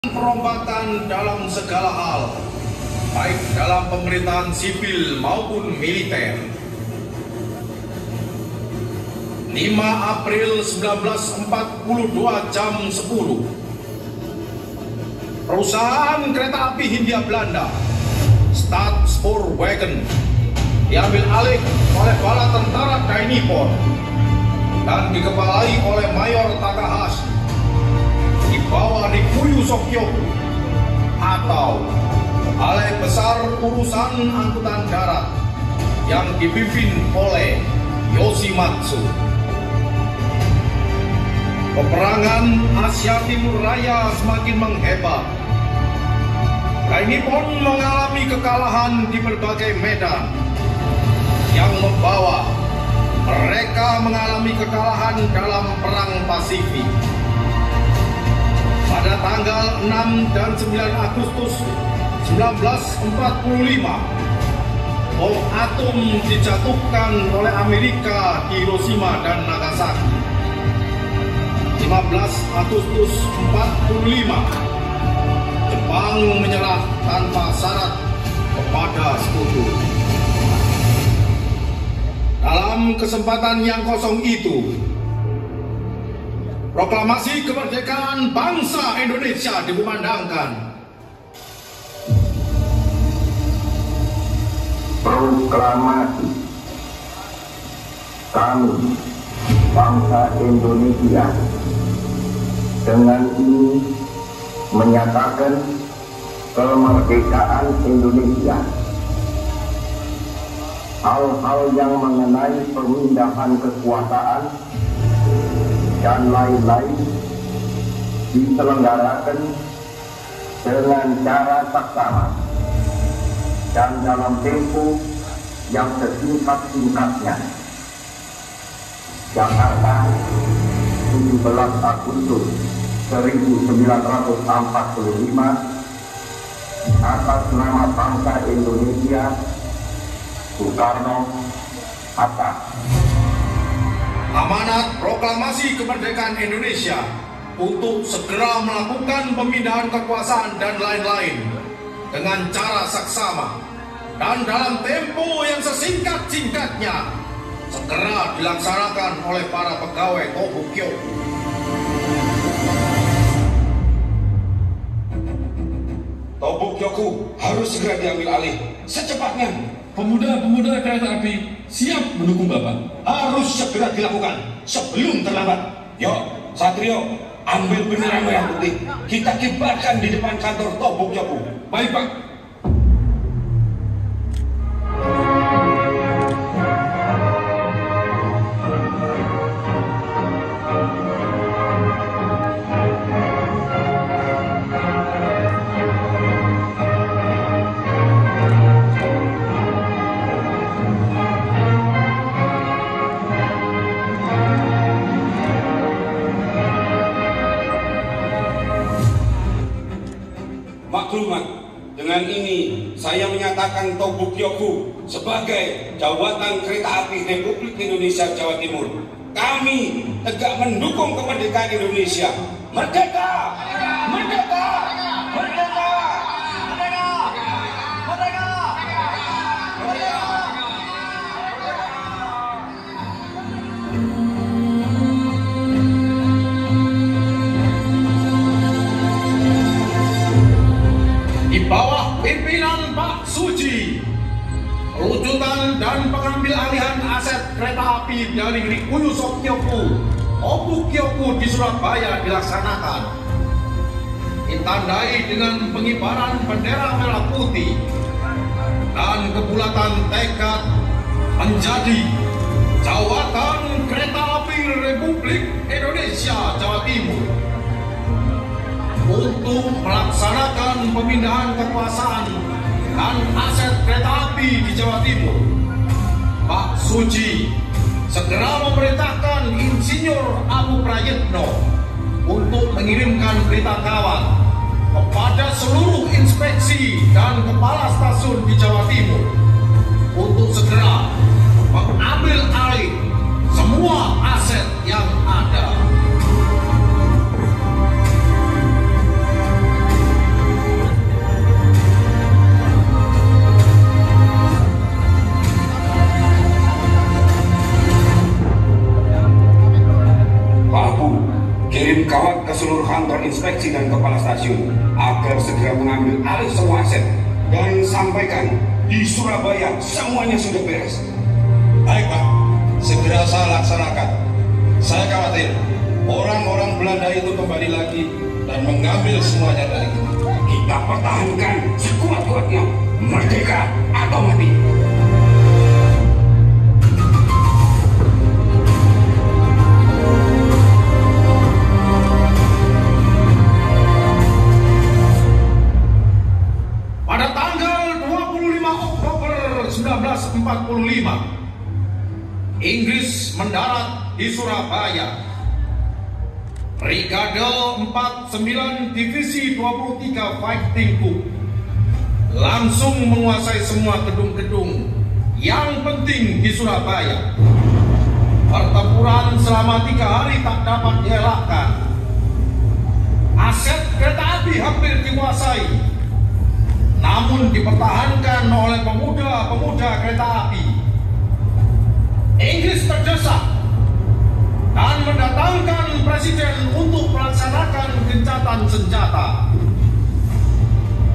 Perombakan dalam segala hal, baik dalam pemerintahan sipil maupun militer. 5 April 1942 jam 10, perusahaan kereta api Hindia Belanda Staatspoorwegen diambil alih oleh bala tentara Dai Nippon dan dikepalai oleh Mayor Takahashi di bawah Rikuyu Sokyoku atau Balai Besar Urusan Angkutan Darat yang dipimpin oleh Yoshimatsu. Peperangan Asia Timur Raya semakin menghebat. Dai Nippon mengalami kekalahan di berbagai medan yang membawa mereka mengalami kekalahan dalam Perang Pasifik. Pada tanggal 6 dan 9 Agustus 1945, bom atom dijatuhkan oleh Amerika di Hiroshima dan Nagasaki. 15 Agustus 45, Jepang menyerah tanpa syarat kepada Sekutu. Dalam kesempatan yang kosong itu, proklamasi kemerdekaan bangsa Indonesia dikumandangkan. Proklamasi kami, bangsa Indonesia, dengan ini menyatakan kemerdekaan Indonesia. Hal-hal yang mengenai pemindahan kekuasaan dan lain-lain diselenggarakan dengan cara saksama dan dalam tempo yang sesingkat-singkatnya. Jakarta, 17 Agustus 1945, atas nama bangsa Indonesia, Soekarno-Hatta. Amanat proklamasi kemerdekaan Indonesia untuk segera melakukan pemindahan kekuasaan dan lain-lain dengan cara saksama dan dalam tempo yang sesingkat-singkatnya segera dilaksanakan oleh para pegawai Tobukyoku. Tobukyoku harus segera diambil alih secepatnya. Pemuda-pemuda kereta api siap mendukung Bapak. Harus segera dilakukan sebelum terlambat. Yuk, Satrio, ambil bendera merah putih. Kita kibarkan di depan kantor Tobukyoku. Baik, Pak. Maklumat, dengan ini saya menyatakan Tobukyoku sebagai jawatan kereta api Republik Indonesia Jawa Timur. Kami tegak mendukung kemerdekaan Indonesia. Merdeka! Merdeka! Merdeka! Merdeka! Merdeka! Di bawah pimpinan Pak Suji, pelucutan dan pengambil alihan aset kereta api dari Rikuyu Sokyoku, Tobukyoku di Surabaya dilaksanakan. Ditandai dengan pengibaran bendera merah putih dan kebulatan tekad menjadi jawatan kereta api Republik Indonesia Jawa Timur untuk melaksanakan pemindahan kekuasaan dan aset kereta api di Jawa Timur. Pak Suji segera memerintahkan Insinyur Abu Prayitno untuk mengirimkan berita kawat kepada seluruh inspeksi dan kepala stasiun di Jawa Timur untuk segera mengambil alih semua aset yang ada. stasiun agar segera mengambil alih semua aset dan sampaikan di Surabaya semuanya sudah beres. Baik Pak, segera saya laksanakan. Saya khawatir orang-orang Belanda itu kembali lagi dan mengambil semuanya dari kita. Kita pertahankan sekuat-kuatnya, merdeka atau mati. Pada tanggal 25 Oktober 1945, Inggris mendarat di Surabaya. Brigade 49 Divisi 23 Fighting Group langsung menguasai semua gedung-gedung yang penting di Surabaya. Pertempuran selama 3 hari tak dapat dielakkan. Aset kereta api hampir dikuasai, namun dipertahankan oleh pemuda-pemuda kereta api. Inggris terdesak dan mendatangkan presiden untuk melaksanakan gencatan senjata.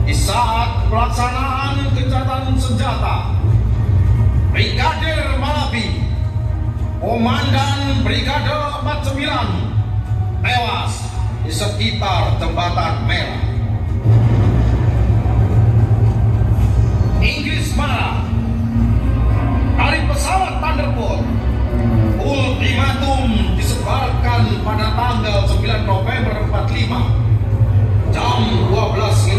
Di saat pelaksanaan gencatan senjata, Brigadir Malabi, Komandan Brigade 49, tewas di sekitar Jembatan Merah. Inggris marah. Dari pesawat Thunderbolt, ultimatum disebarkan pada tanggal 9 November 45 jam 12.15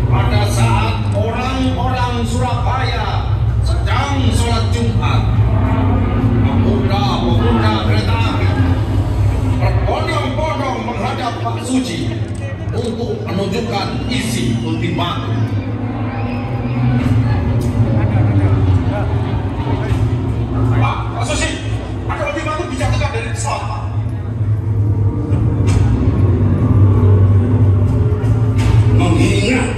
pada saat orang-orang Surabaya sedang sholat Jumat. Pemuda-pemuda kereta api berbondong-bondong menghadap Pak Suji untuk menunjukkan isi ultimatum. Pak Susi, ada ultimatum dijatuhkan dari pesawat, Pak. Mengingat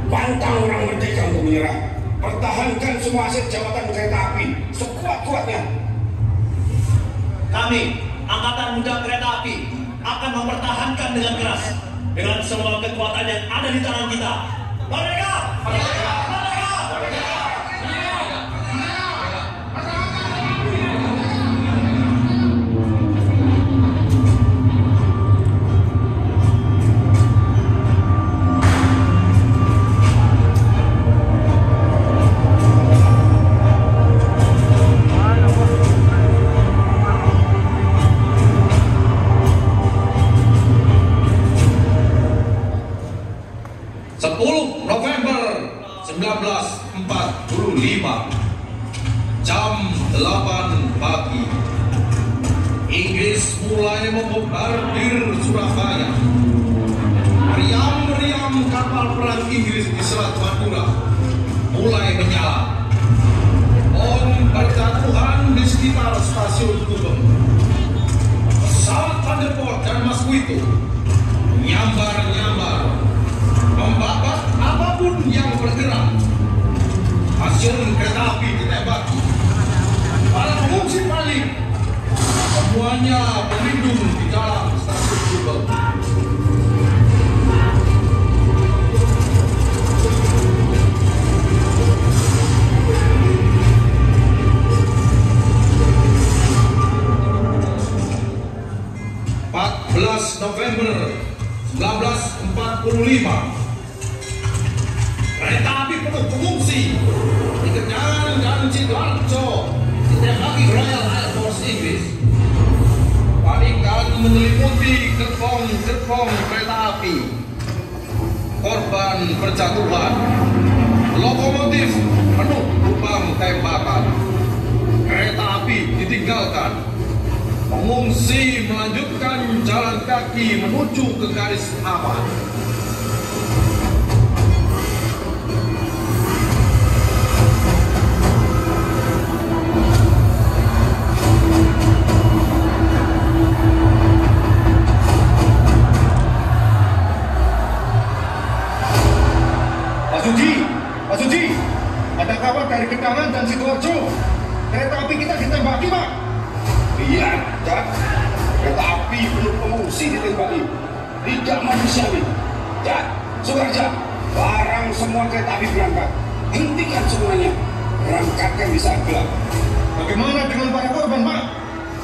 pantang orang merdeka untuk menyerah, pertahankan semua aset jabatan kereta api sekuat-kuatnya. Kami, Angkatan Muda Kereta Api, akan mempertahankan dengan keras dengan semua kekuatan yang ada di tangan kita. Merdeka! Merdeka! November 1945 jam 8 pagi, Inggris mulai membombardir Surabaya. Meriam-meriam kapal perang Inggris di Selat Madura mulai menyala. Bom berjatuhan di sekitar stasiun Gubeng. Pesawat Thunderbolt dan Mosquito nyambar-nyambar membakar apapun yang bergerak. Stasiun kereta api ditembaki. Para pengungsi panik, semuanya berlindung di dalam stasiun Gubeng. November 1945, kereta api penuh pengungsi di Kenyaran dan Sidoarjo ditembaki Royal Air Force Inggris. Panikan menyelimuti gerbong-gerbong kereta api. Korban berjatuhan. Lokomotif penuh lubang tembakan. Kereta api ditinggalkan. Pengungsi melanjutkan jalan kaki menuju ke garis aman. Pak Suji, ada kabar dari Kenyaran dan Sidoarjo. Kereta api kita ditembaki, Pak. Iya, Cak. Kereta api penuh pengungsi ditembaki. tidak manusiawi. Ya, Sukarja, barang semua kereta api berangkat. Hentikan semuanya, berangkatkan di saat gelap. Bagaimana dengan para korban, Pak?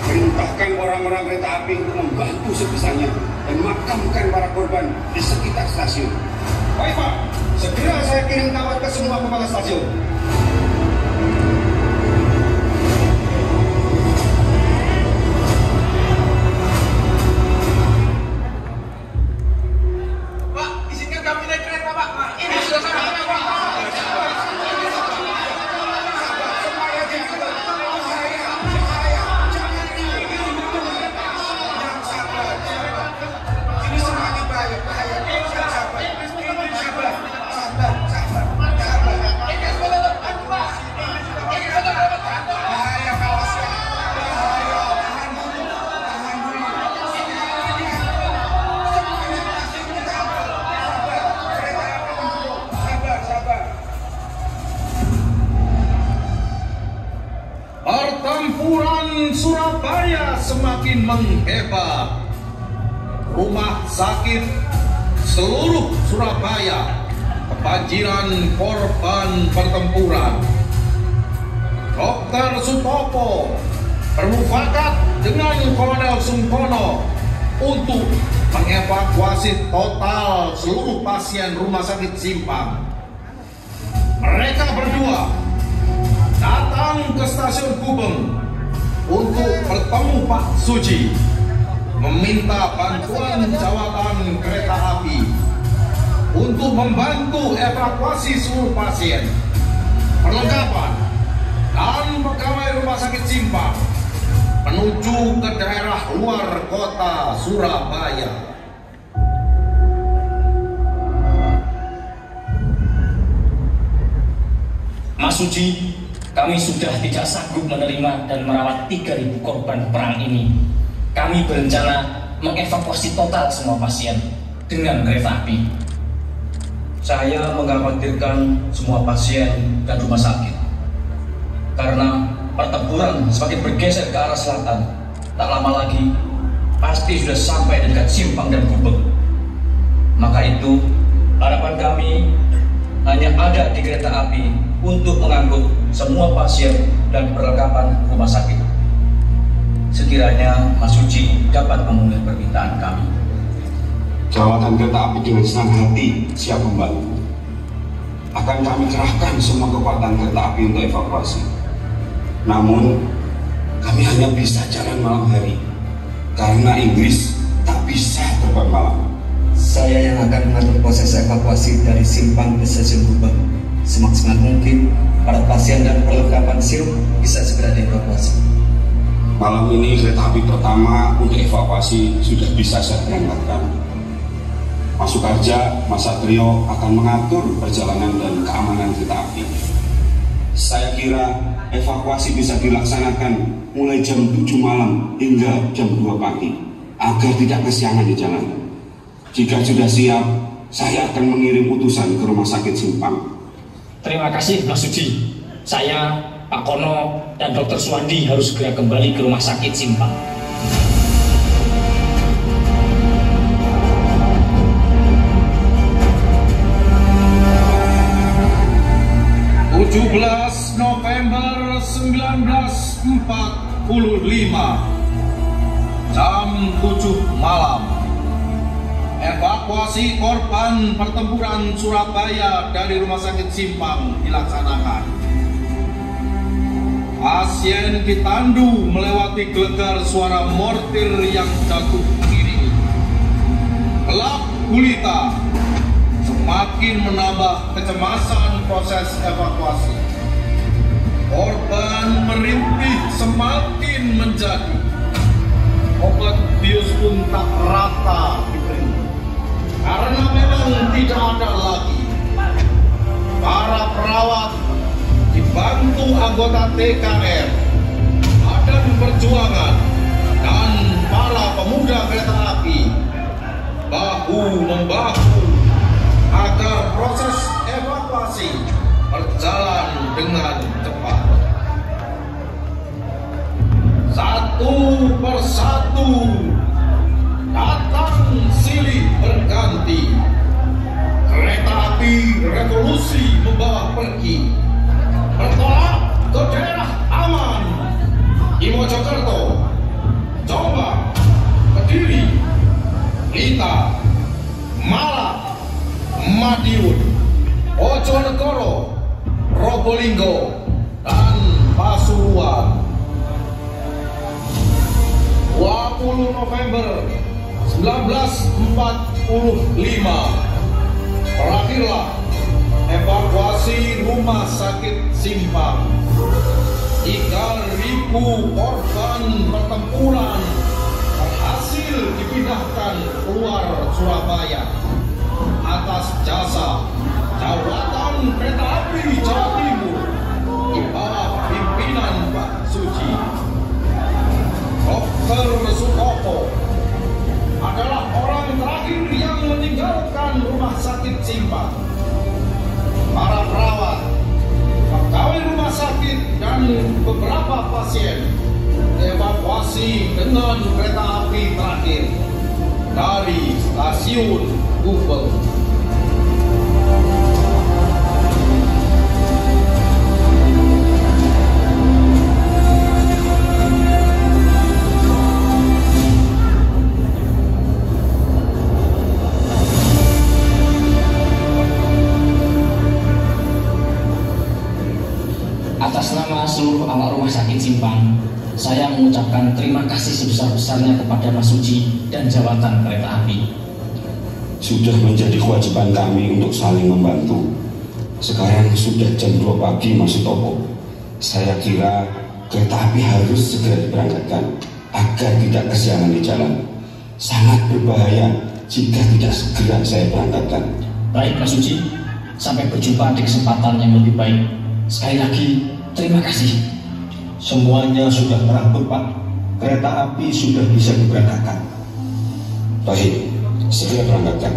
Perintahkan orang-orang kereta api untuk membantu sebisanya dan makamkan para korban di sekitar stasiun. Baik, Pak. Segera saya kirim kabar ke semua kepala stasiun. Pak, izinkan kami naik kereta, Pak. Ini sudah sampai, Pak. Pertempuran Surabaya semakin menghebat. Rumah sakit seluruh Surabaya kebanjiran korban pertempuran. Dr. Sutopo bermufakat dengan Kolonel Sungkono untuk mengevakuasi total seluruh pasien rumah sakit Simpang. Mereka berdua datang ke stasiun Gubeng untuk bertemu Pak Suji, meminta bantuan jawatan kereta api untuk membantu evakuasi seluruh pasien, perlengkapan, dan pegawai rumah sakit Simpang menuju ke daerah luar kota Surabaya. Mas Suji, kami sudah tidak sanggup menerima dan merawat 3.000 korban perang ini. Kami berencana mengevakuasi total semua pasien dengan kereta api. Saya mengkhawatirkan semua pasien dan rumah sakit. Karena pertempuran semakin bergeser ke arah selatan. Tak lama lagi, pasti sudah sampai di dekat Simpang dan Gubeng. Maka itu, harapan kami hanya ada di kereta api untuk mengangkut semua pasien dan perlengkapan rumah sakit. Sekiranya Mas Suji dapat memenuhi permintaan kami. Jawatan kereta api dengan senang hati siap membantu. Akan kami kerahkan semua kekuatan kereta api untuk evakuasi. Namun, kami hanya bisa jalan malam hari karena Inggris tak bisa terbang malam. Saya yang akan mengatur proses evakuasi dari Simpang ke stasiun Gubeng. Semaksimal mungkin, para pasien dan perlengkapan sirup bisa segera dievakuasi. Malam ini kereta api pertama untuk evakuasi sudah bisa saya berangkatkan. Mas Sukarja, Mas Satrio akan mengatur perjalanan dan keamanan kereta api. Saya kira evakuasi bisa dilaksanakan mulai jam 7 malam hingga jam 2 pagi agar tidak kesiangan di jalan. Jika sudah siap, saya akan mengirim utusan ke rumah sakit Simpang. Terima kasih Mas Suji. Saya, Pak Kono, dan Dr. Suwandi harus segera kembali ke rumah sakit Simpang. November 1945 jam 7 malam. Evakuasi korban pertempuran Surabaya dari Rumah Sakit Simpang dilaksanakan. Pasien ditandu melewati gelegar suara mortir yang jatuh mengiringi. Gelap gulita semakin menambah kecemasan proses evakuasi. Korban merintih semakin menjadi. Obat bius pun tak rata diberi. Karena memang tidak ada lagi. Para perawat dibantu anggota TKR, Badan Perjuangan, dan para pemuda kereta api bahu-membahu agar proses evakuasi berjalan dengan cepat. Satu persatu datang silih pergi bertolak ke daerah aman di Mojokerto, Jombang, Kediri, Blitar, Malang, Madiun, Bojonegoro, Probolinggo, dan Pasuruan. 20 November 1945 berakhirlah evakuasi rumah sakit Simpang. 3.000 korban pertempuran berhasil dipindahkan keluar Surabaya atas jasa Jawatan Kereta Api Jawa Timur di bawah pimpinan Pak Suci. Dr. Sutopo adalah orang terakhir yang meninggalkan rumah sakit Simpang. Para perawat, pegawai rumah sakit, dan beberapa pasien dievakuasi dengan kereta api terakhir dari stasiun Gubeng. Atas nama seluruh awak rumah sakit Simpang, saya mengucapkan terima kasih sebesar-besarnya kepada Mas Suci dan Jawatan Kereta Api. Sudah menjadi kewajiban kami untuk saling membantu. Sekarang sudah jam 2 pagi, Mas Sutopo. Saya kira kereta api harus segera diberangkatkan agar tidak kesiangan di jalan. Sangat berbahaya jika tidak segera saya berangkatkan. Baik, Mas Suci. Sampai berjumpa di kesempatan yang lebih baik. Sekali lagi, terima kasih. Semuanya sudah teratur, Pak. Kereta api sudah bisa diberangkatkan. Baik, segera berangkatkan.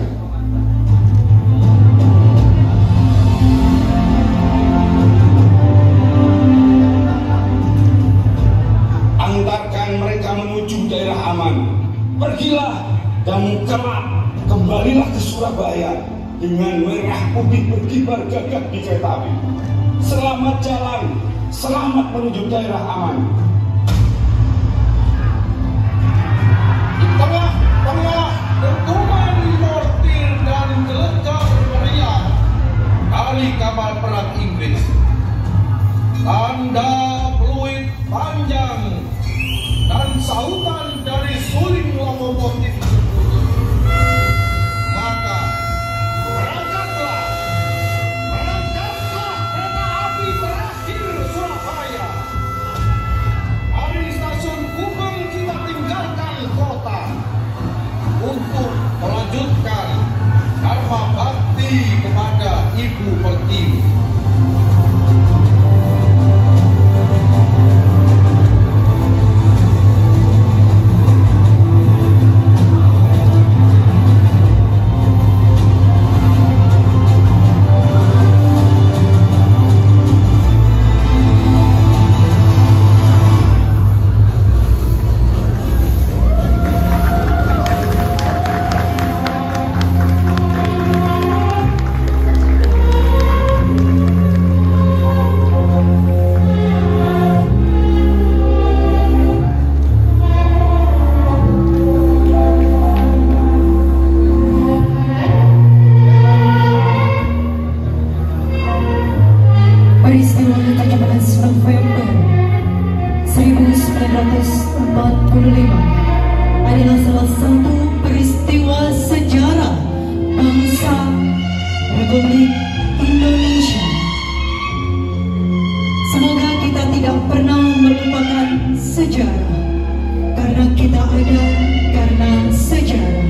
Antarkan mereka menuju daerah aman. Pergilah dan kelak kembalilah ke Surabaya dengan merah putih berkibar gagah di kereta api. Selamat jalan, selamat menuju daerah aman. Di tengah-tengah dentuman mortir dan gelegar meriam dari kapal perang Inggris, tanda peluit panjang dan sautan dari suling lokomotif berbunyi, maka berangkatlah kereta api terakhir Surabaya. Dari stasiun Gubeng kita tinggalkan kota untuk melanjutkan dharma bakti kepada Ibu Pertiwi. Peristiwa ketakjubaan November 1945 adalah salah satu peristiwa sejarah bangsa Republik Indonesia. Semoga kita tidak pernah melupakan sejarah, karena kita ada karena sejarah.